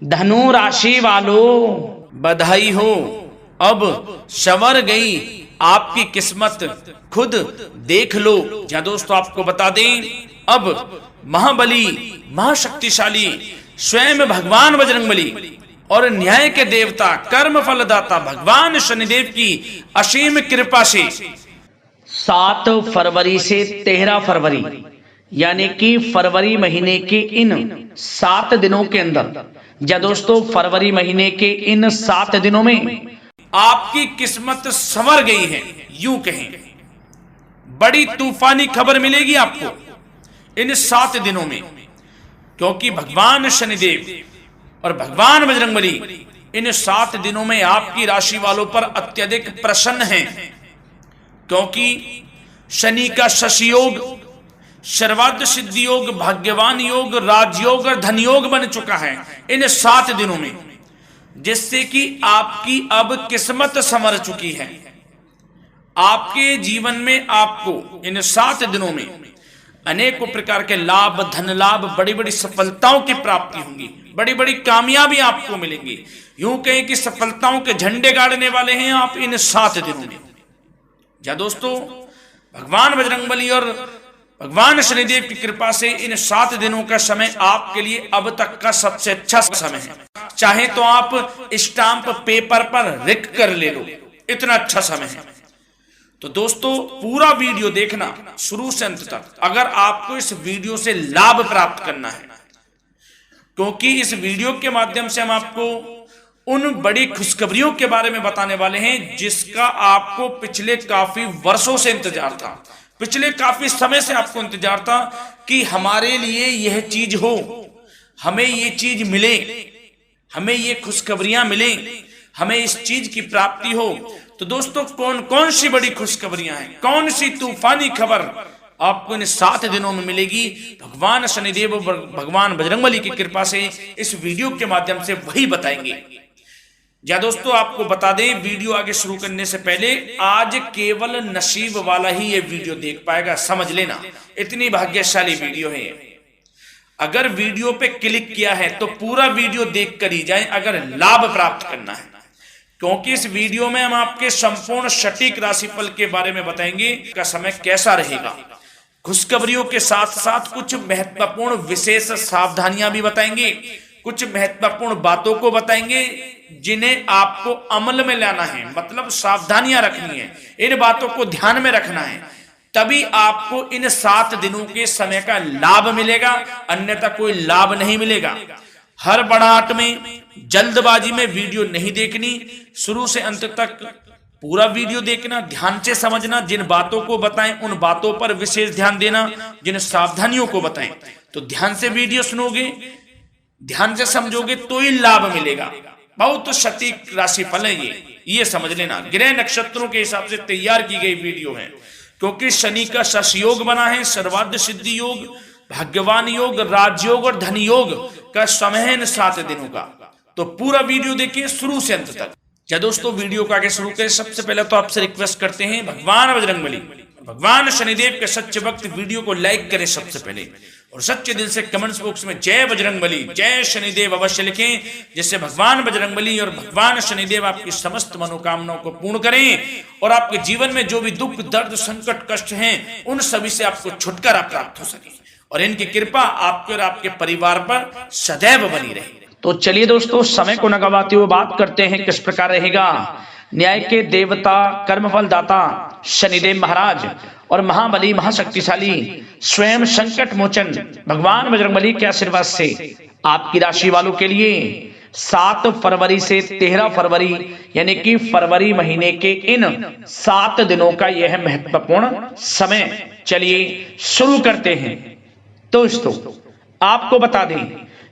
धनु राशि वालों, बधाई हो, अब संवर गई आपकी किस्मत, खुद देख लो। या दोस्तों आपको बता दें, अब महाबली महाशक्तिशाली स्वयं भगवान बजरंगबली और न्याय के देवता कर्म फलदाता भगवान शनिदेव की असीम कृपा से 7 फरवरी से 13 फरवरी यानी कि फरवरी महीने के इन 7 दिनों के अंदर, या दोस्तों फरवरी महीने के इन 7 दिनों में आपकी किस्मत संवर गई है। यूं कहें, बड़ी तूफानी खबर मिलेगी आपको इन 7 दिनों में, क्योंकि भगवान शनिदेव और भगवान बजरंगबली इन 7 दिनों में आपकी राशि वालों पर अत्यधिक प्रसन्न हैं, क्योंकि शनि का शशि योग, सर्वार्थ सिद्धि योग, भाग्यवान योग, राजयोग और धन योग बन चुका है इन 7 दिनों में, जिससे कि आपकी अब किस्मत संवर चुकी है। आपके जीवन में आपको इन 7 दिनों में अनेकों प्रकार के लाभ, धन लाभ, बड़ी बड़ी सफलताओं की प्राप्ति होंगी, बड़ी बड़ी कामयाबी आपको मिलेंगी। यूं कहें कि सफलताओं के झंडे गाड़ने वाले हैं आप इन 7 दिनों में। या दोस्तों भगवान बजरंगबली और भगवान शनिदेव की कृपा से इन 7 दिनों का समय आपके लिए अब तक का सबसे अच्छा समय है। चाहे तो आप स्टाम्प पेपर पर लिख कर ले लो, इतना अच्छा समय है। तो दोस्तों पूरा वीडियो देखना शुरू से अंत तक, अगर आपको इस वीडियो से लाभ प्राप्त करना है, क्योंकि इस वीडियो के माध्यम से हम आपको उन बड़ी खुशखबरियों के बारे में बताने वाले हैं जिसका आपको पिछले काफी वर्षों से इंतजार था, पिछले काफी समय से आपको इंतजार था कि हमारे लिए यह चीज हो, हमें ये चीज मिले, हमें ये खुशखबरियां मिले, हमें इस चीज की प्राप्ति हो। तो दोस्तों कौन कौन सी बड़ी खुशखबरियां हैं, कौन सी तूफानी खबर आपको इन 7 दिनों में मिलेगी, भगवान शनिदेव और भगवान बजरंगबली की कृपा से इस वीडियो के माध्यम से वही बताएंगे। या दोस्तों आपको बता दें, वीडियो आगे शुरू करने से पहले, आज केवल नसीब वाला ही ये वीडियो देख पाएगा, समझ लेना, इतनी भाग्यशाली वीडियो है। अगर वीडियो पे क्लिक किया है तो पूरा वीडियो देख कर ही जाए अगर लाभ प्राप्त करना है, क्योंकि इस वीडियो में हम आपके संपूर्ण सटीक राशिफल के बारे में बताएंगे का समय कैसा रहेगा। खुशखबरियों के साथ साथ कुछ महत्वपूर्ण विशेष सावधानियां भी बताएंगे, कुछ महत्वपूर्ण बातों को बताएंगे जिन्हें आपको अमल में लाना है, मतलब सावधानियां रखनी है, इन बातों को ध्यान में रखना है, तभी आपको इन 7 दिनों के समय का लाभ मिलेगा, अन्यथा कोई लाभ नहीं मिलेगा। हर बड़ाहट में, जल्दबाजी में वीडियो नहीं देखनी, शुरू से अंत तक पूरा वीडियो देखना, ध्यान से समझना, जिन बातों को बताएं उन बातों पर विशेष ध्यान देना, जिन सावधानियों को बताएं तो ध्यान से वीडियो सुनोगे, ध्यान से समझोगे तो ही लाभ मिलेगा। बहुत सटीक राशिफल है ये समझ लेना, ग्रह नक्षत्रों के हिसाब से तैयार की गई वीडियो है, क्योंकि शनि का शशि योग बना है, सर्वार्थ सिद्धि योग, भाग्यवान योग, राजयोग और धन योग का समय है इन 7 दिनों का। तो पूरा वीडियो देखिए शुरू से अंत तक। या दोस्तों वीडियो को आगे शुरू करें, सबसे पहले तो आपसे रिक्वेस्ट करते हैं, भगवान बजरंगबली, भगवान शनिदेव के सच्चे भक्त वीडियो को लाइक करें सबसे पहले, और सच्चे दिल से कमेंट्स बॉक्स में जय बजरंगबली, जय शनिदेव अवश्य लिखें, जिससे भगवान बजरंगबली और भगवान शनिदेव आपकी समस्त मनोकामनाओं को पूर्ण करें और आपके जीवन में जो भी दुख, दर्द, संकट, कष्ट हैं उन सभी से आपको छुटकारा प्राप्त हो सके, और इनकी कृपा आपके और आपके परिवार पर सदैव बनी रहे। तो चलिए दोस्तों समय को न गवाते हुए बात करते हैं किस प्रकार रहेगा न्याय के देवता, कर्मफल दाता शनिदेव महाराज और महाबली महाशक्तिशाली स्वयं संकट मोचन भगवान बजरंगबली के आशीर्वाद से आपकी राशि वालों के लिए 7 फरवरी से 13 फरवरी यानी कि फरवरी महीने के इन 7 दिनों का यह महत्वपूर्ण समय। चलिए शुरू करते हैं। दोस्तों आपको बता दें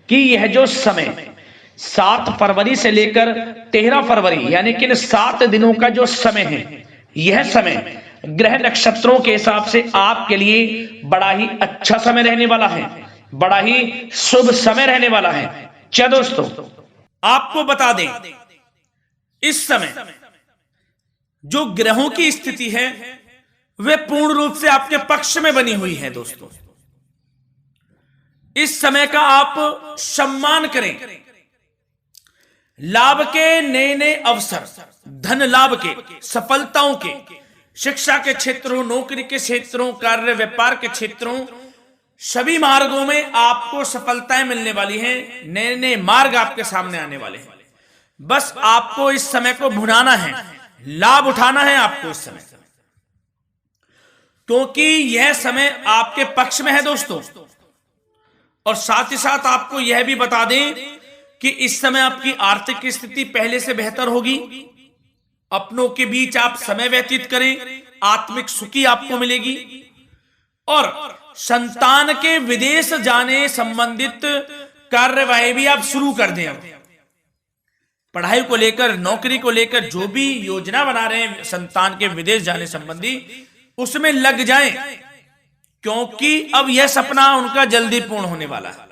कि यह जो समय 7 फरवरी से लेकर 13 फरवरी यानी कि इन 7 दिनों का जो समय है, यह समय ग्रह नक्षत्रों के हिसाब से आपके लिए बड़ा ही अच्छा समय रहने वाला है, बड़ा ही शुभ समय रहने वाला है। क्या दोस्तों आपको बता दें, इस समय जो ग्रहों की स्थिति है वे पूर्ण रूप से आपके पक्ष में बनी हुई है। दोस्तों इस समय का आप सम्मान करें, लाभ के नए नए अवसर, धन लाभ के, सफलताओं के, शिक्षा के क्षेत्रों, नौकरी के क्षेत्रों, कार्य व्यापार के क्षेत्रों, सभी मार्गों में आपको सफलताएं मिलने वाली हैं। नए नए मार्ग आपके सामने आने वाले हैं। बस आपको इस समय को भुनाना है, लाभ उठाना है आपको इस समय, क्योंकि यह समय आपके पक्ष में है दोस्तों। और साथ ही साथ आपको यह भी बता दें कि इस समय आपकी आर्थिक स्थिति पहले से बेहतर होगी। अपनों के बीच आप समय व्यतीत करें, आत्मिक सुखी आपको मिलेगी। और संतान के विदेश जाने संबंधित कार्यवाही भी आप शुरू कर दें। अब पढ़ाई को लेकर, नौकरी को लेकर जो भी योजना बना रहे हैं संतान के विदेश जाने संबंधी, उसमें लग जाएं, क्योंकि अब यह सपना उनका जल्दी पूर्ण होने वाला है।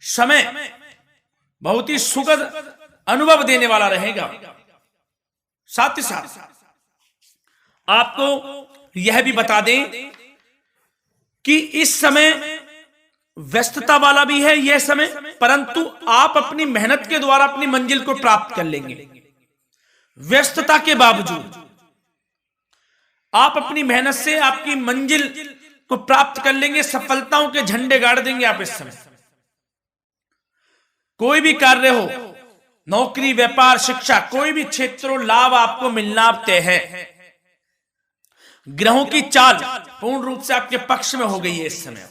समय बहुत ही सुखद अनुभव देने वाला रहेगा। साथ ही साथ आपको यह भी बता दें कि इस समय व्यस्तता वाला भी है यह समय, परंतु आप अपनी मेहनत के द्वारा अपनी मंजिल को प्राप्त कर लेंगे। व्यस्तता के बावजूद आप अपनी मेहनत से आपकी मंजिल को प्राप्त कर लेंगे। सफलताओं के झंडे गाड़ देंगे आप इस समय। कोई भी कार्य हो, नौकरी, व्यापार, शिक्षा, कोई भी क्षेत्र, लाभ आपको मिलना तय है। ग्रहों की चाल पूर्ण रूप से आपके पक्ष में हो गई है इस समय।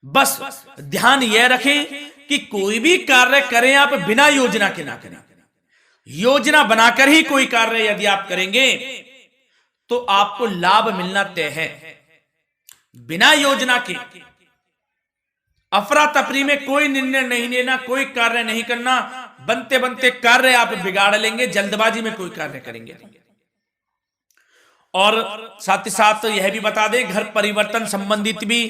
बस ध्यान यह रखें कि कोई भी कार्य करें आप बिना योजना के ना करें। योजना बनाकर ही कोई कार्य यदि आप करेंगे तो आपको लाभ मिलना तय है। बिना योजना के अफरा तफरी में कोई निर्णय नहीं लेना, कोई कार्य नहीं करना। बनते बनते कार्य आप बिगाड़ लेंगे, जल्दबाजी में कोई कार्य करेंगे। और साथ ही साथ यह भी बता दें, घर परिवर्तन संबंधित भी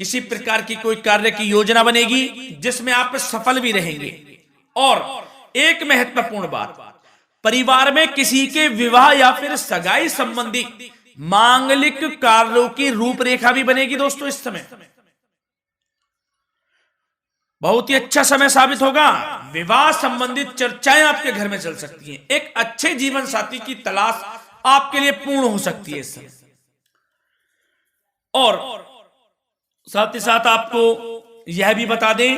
किसी प्रकार की कोई कार्य की योजना बनेगी जिसमें आप सफल भी रहेंगे। और एक महत्वपूर्ण बात, परिवार में किसी के विवाह या फिर सगाई संबंधी मांगलिक कार्यों की रूपरेखा भी बनेगी दोस्तों इस समय। बहुत ही अच्छा समय साबित होगा। विवाह संबंधित चर्चाएं आपके घर में चल सकती हैं। एक अच्छे जीवन साथी की तलाश आपके लिए पूर्ण हो सकती है इस समय। और साथ ही साथ आपको यह भी बता दें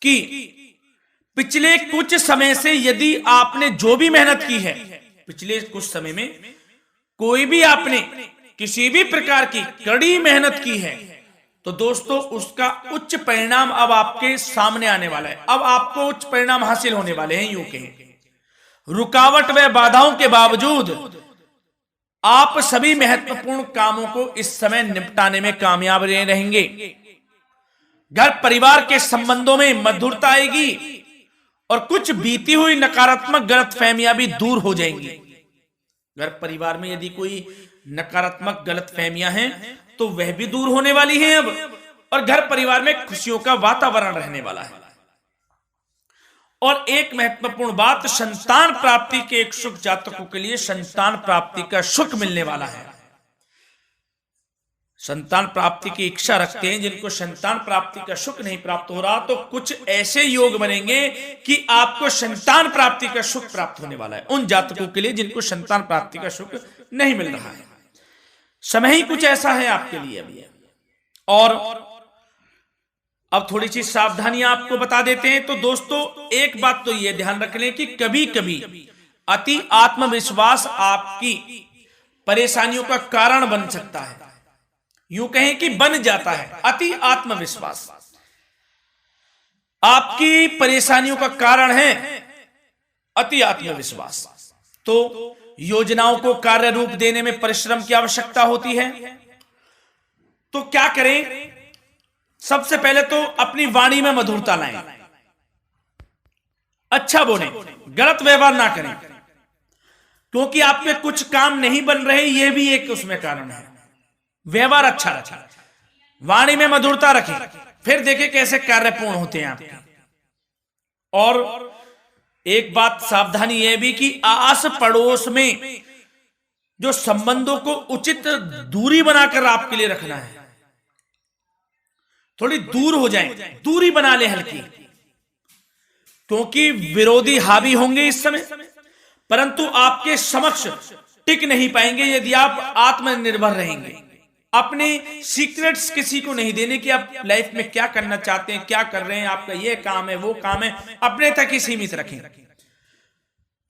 कि पिछले कुछ समय से यदि आपने जो भी मेहनत की है, पिछले कुछ समय में कोई भी आपने किसी भी प्रकार की कड़ी मेहनत की है, तो दोस्तों उसका उच्च परिणाम अब आपके सामने आने वाला है। अब आपको उच्च परिणाम हासिल होने वाले हैं। यूं कहें, रुकावट व बाधाओं के बावजूद आप सभी महत्वपूर्ण कामों को इस समय निपटाने में कामयाब रहेंगे। घर परिवार के संबंधों में मधुरता आएगी और कुछ बीती हुई नकारात्मक गलतफहमियां भी दूर हो जाएंगी। घर परिवार में यदि कोई नकारात्मक गलतफहमियां हैं तो वह भी दूर होने वाली हैं अब, और घर परिवार में खुशियों का वातावरण रहने वाला है। और एक महत्वपूर्ण बात, संतान प्राप्ति के इच्छुक जातकों के लिए संतान प्राप्ति का सुख मिलने वाला है। संतान प्राप्ति की इच्छा रखते हैं जिनको संतान प्राप्ति का सुख नहीं प्राप्त हो रहा, तो कुछ ऐसे योग बनेंगे कि आपको संतान प्राप्ति का सुख प्राप्त होने वाला है। उन जातकों के लिए जिनको संतान प्राप्ति का सुख नहीं मिल रहा है, समय ही कुछ ऐसा है आपके लिए अभी। और अब थोड़ी सी सावधानियां आपको बता देते हैं। तो दोस्तों एक बात तो यह ध्यान रख लें कि कभी कभी अति आत्मविश्वास आपकी परेशानियों का कारण बन सकता है। यूं कहें कि बन जाता है। अति आत्मविश्वास आपकी परेशानियों का कारण है। अति आत्मविश्वास तो योजनाओं को कार्य रूप देने में परिश्रम की आवश्यकता होती है। तो क्या करें? सबसे पहले तो अपनी वाणी में मधुरता लाएं, अच्छा बोलें, गलत व्यवहार ना करें, क्योंकि आपके कुछ काम नहीं बन रहे, यह भी एक उसमें कारण है। व्यवहार अच्छा रखें, वाणी में मधुरता रखें, फिर देखें कैसे कार्य पूर्ण होते हैं आपके। और एक बात सावधानी यह भी कि आस पड़ोस में जो संबंधों को उचित दूरी बनाकर आपके लिए रखना है। थोड़ी दूर हो जाएं, दूरी बना ले हल्की, क्योंकि विरोधी हावी होंगे इस समय, परंतु आपके समक्ष टिक नहीं पाएंगे यदि आप आत्मनिर्भर रहेंगे। अपने सीक्रेट्स किसी को नहीं देने कि आप लाइफ में क्या करना चाहते हैं, क्या कर रहे हैं, आपका ये काम है, वो काम है, अपने तक ही सीमित रखें।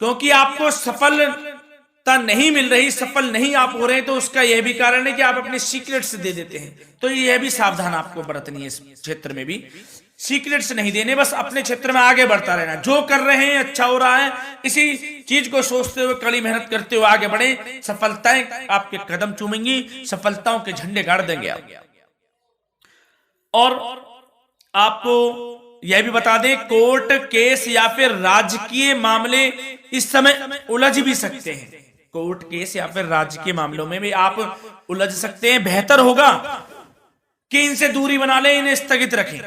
क्योंकि आपको सफलता नहीं मिल रही, सफल नहीं आप हो रहे, तो उसका यह भी कारण है कि आप अपने सीक्रेट्स दे देते हैं। तो यह भी सावधान आपको बरतनी है, इस क्षेत्र में भी सीक्रेट्स नहीं देने, बस अपने क्षेत्र में आगे बढ़ता रहना। जो कर रहे हैं अच्छा हो रहा है, इसी चीज को सोचते हुए कड़ी मेहनत करते हुए आगे बढ़े। सफलताएं आपके कदम चूमेंगी, सफलताओं के झंडे गाड़ देंगे आप। और आपको यह भी बता दें, कोर्ट केस या फिर राजकीय मामले इस समय उलझ भी सकते हैं। कोर्ट केस या फिर राजकीय मामलों में भी आप उलझ सकते हैं। बेहतर होगा कि इनसे दूरी बना लें, इन्हें स्थगित रखें,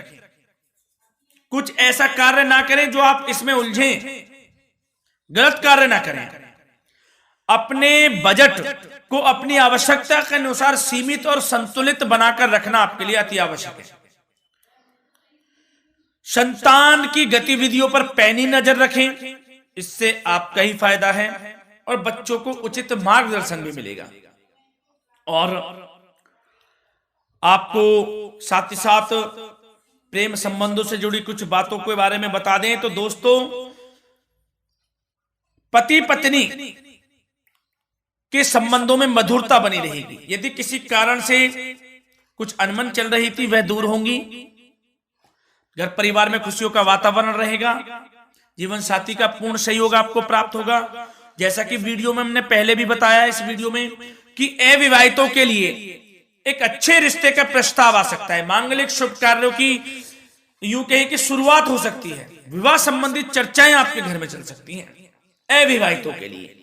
कुछ ऐसा कार्य ना करें जो आप इसमें उलझें, गलत कार्य ना करें। अपने बजट को अपनी आवश्यकता के अनुसार सीमित और संतुलित बनाकर रखना आपके लिए अति आवश्यक है। संतान की गतिविधियों पर पैनी नजर रखें, इससे आपका ही फायदा है और बच्चों को उचित मार्गदर्शन भी मिलेगा। और आपको साथ ही साथ प्रेम संबंधों से जुड़ी कुछ बातों के बारे में बता दें तो दोस्तों, पति पत्नी के संबंधों में मधुरता बनी रहेगी। यदि किसी कारण से कुछ अनबन चल रही थी, वह दूर होंगी। घर परिवार में खुशियों का वातावरण रहेगा। जीवन साथी का पूर्ण सहयोग आपको प्राप्त होगा। जैसा कि वीडियो में हमने पहले भी बताया, इस वीडियो में, कि अविवाहितों के लिए एक अच्छे रिश्ते का प्रस्ताव आ सकता है। मांगलिक शुभ कार्यों की यूं कहें कि शुरुआत हो सकती है। विवाह संबंधित चर्चाएं आपके घर में चल सकती हैं। अविवाहितों के लिए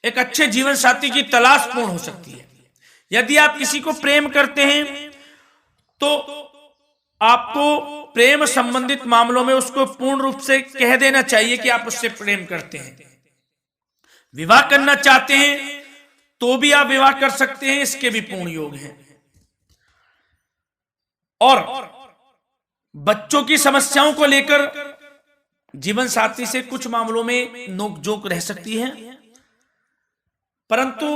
एक अच्छे जीवन साथी की तलाश पूर्ण हो सकती है। यदि आप किसी को प्रेम करते हैं तो आपको प्रेम संबंधित मामलों में उसको पूर्ण रूप से कह देना चाहिए कि आप उससे प्रेम करते हैं। विवाह करना चाहते हैं तो भी आप विवाह कर सकते हैं, इसके भी पूर्ण योग हैं। और बच्चों की समस्याओं को लेकर जीवन साथी से कुछ मामलों में नोकझोंक रह सकती है, परंतु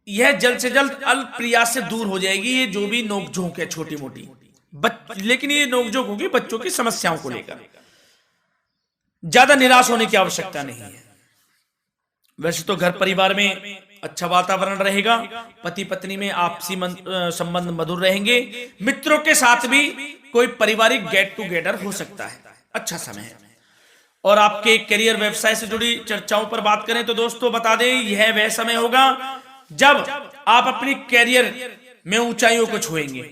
यह जल्द से जल्द अल्प प्रयास से दूर हो जाएगी। ये जो भी नोकझोंक है छोटी मोटी, लेकिन ये नोकझोंक होगी बच्चों की समस्याओं को लेकर। ज्यादा निराश होने की आवश्यकता नहीं है। वैसे तो घर परिवार में अच्छा वातावरण रहेगा। पति पत्नी में आपसी संबंध मधुर रहेंगे। मित्रों के साथ भी कोई पारिवारिक गेट टुगेदर हो सकता है। अच्छा समय है। और आपके करियर व्यवसाय से जुड़ी चर्चाओं पर बात करें तो दोस्तों बता दें, यह वह समय होगा जब आप अपनी करियर में ऊंचाइयों को छुएंगे।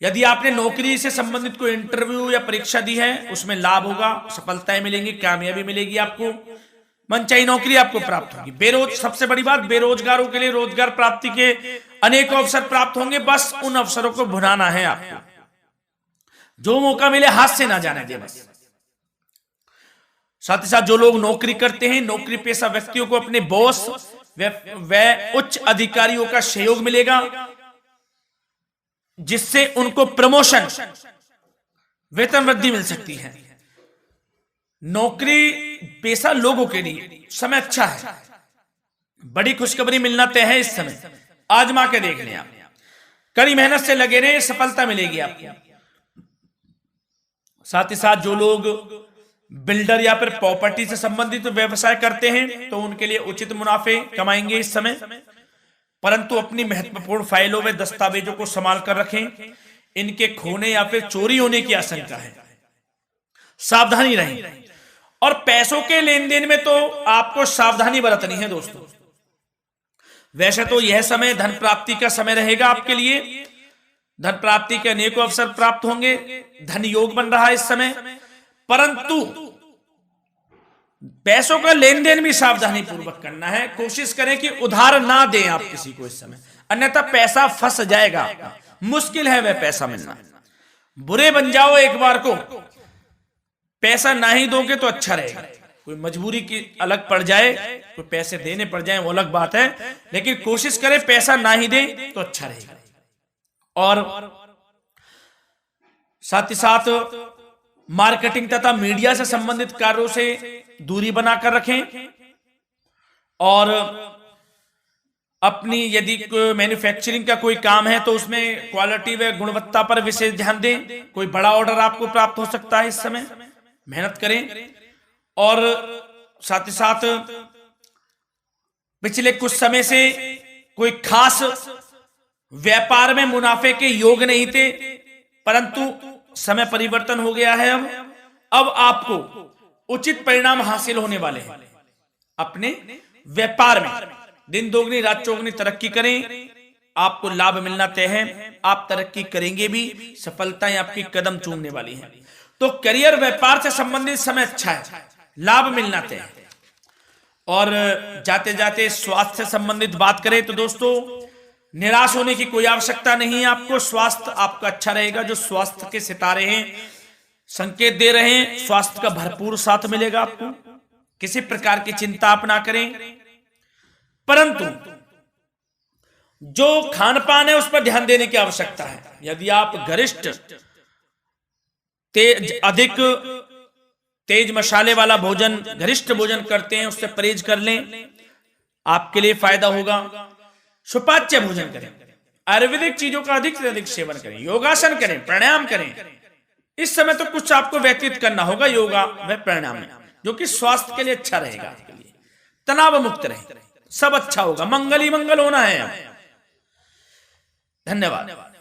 यदि आपने नौकरी से संबंधित कोई इंटरव्यू या परीक्षा दी है, उसमें लाभ होगा, सफलताएं मिलेंगी, कामयाबी मिलेगी, आपको मनचाही नौकरी आपको प्राप्त होगी। सबसे बड़ी बात, बेरोजगारों के लिए रोजगार प्राप्ति के अनेक अवसर प्राप्त होंगे। बस उन अवसरों को भुनाना है आपको। जो मौका मिले हाथ से ना जाने दे बस। साथ ही साथ जो लोग नौकरी करते हैं, नौकरी पेशा व्यक्तियों को अपने बॉस व उच्च अधिकारियों का सहयोग मिलेगा, जिससे उनको प्रमोशन, वेतन वृद्धि मिल सकती है। नौकरी पेशा लोगों के लिए समय अच्छा है। बड़ी खुशखबरी मिलना तय है इस समय। आजमा के देख लें आप। कड़ी मेहनत से लगे रहे, सफलता मिलेगी आपको। साथ ही साथ जो लोग बिल्डर या फिर प्रॉपर्टी से संबंधित व्यवसाय करते हैं तो उनके लिए उचित मुनाफे कमाएंगे इस समय। परंतु अपनी महत्वपूर्ण फाइलों व दस्तावेजों को संभाल कर रखें। इनके खोने या फिर चोरी होने की आशंका है। सावधानी रहें। और पैसों के लेन देन में तो आपको सावधानी बरतनी है दोस्तों। वैसे तो यह समय धन प्राप्ति का समय रहेगा आपके लिए। धन प्राप्ति के अनेकों अवसर प्राप्त होंगे। धन योग बन रहा है इस समय, परंतु पैसों का लेन देन भी सावधानी पूर्वक करना है। कोशिश करें कि उधार ना दें आप किसी को इस समय, अन्यथा पैसा फंस जाएगा आपका। मुश्किल है वह पैसा मिलना। बुरे बन जाओ एक बार को, पैसा ना ही दोगे तो अच्छा रहेगा। कोई मजबूरी की अलग पड़ जाए, कोई पैसे देने पड़ जाए वो अलग बात है, लेकिन कोशिश करें पैसा ना ही दें तो अच्छा रहेगा। और साथ ही साथ मार्केटिंग तथा मीडिया से संबंधित कार्यों से दूरी बनाकर रखें और अपनी यदि मैन्युफैक्चरिंग का कोई काम है तो उसमें क्वालिटी व गुणवत्ता पर विशेष ध्यान दें। कोई बड़ा ऑर्डर आपको प्राप्त हो सकता है, इस समय मेहनत करें। और साथ ही साथ पिछले कुछ समय से कोई खास व्यापार में मुनाफे के योग नहीं थे, परंतु समय परिवर्तन हो गया है। अब आपको उचित परिणाम हासिल होने वाले हैं। अपने व्यापार में दिन दोगुनी रात चौगुनी तरक्की करें, आपको लाभ मिलना तय है। आप तरक्की करेंगे भी, सफलताएं आपकी कदम चूमने वाली हैं। तो करियर व्यापार से संबंधित समय अच्छा है, लाभ मिलना तय है। और जाते जाते स्वास्थ्य से संबंधित बात करें तो दोस्तों, निराश होने की कोई आवश्यकता नहीं है। आपको स्वास्थ्य आपका अच्छा रहेगा। जो स्वास्थ्य के सितारे हैं संकेत दे रहे हैं, स्वास्थ्य का भरपूर साथ मिलेगा आपको। किसी प्रकार की चिंता आप ना करें, परंतु जो खान पान है उस पर ध्यान देने की आवश्यकता है। यदि आप गरिष्ठ अधिक तेज मसाले वाला भोजन, गरिष्ठ भोजन करते हैं, उससे परहेज कर लें, आपके लिए फायदा होगा। सुपाच्य भोजन करें, आयुर्वेदिक चीजों का अधिक से अधिक सेवन करें, योगासन करें, प्राणायाम करें। इस समय तो कुछ आपको व्यतीत करना होगा योगा व प्राणायाम में, जो कि स्वास्थ्य के लिए अच्छा रहेगा। आपके लिए तनाव मुक्त रहे, सब अच्छा होगा। मंगल ही मंगल होना है। धन्यवाद।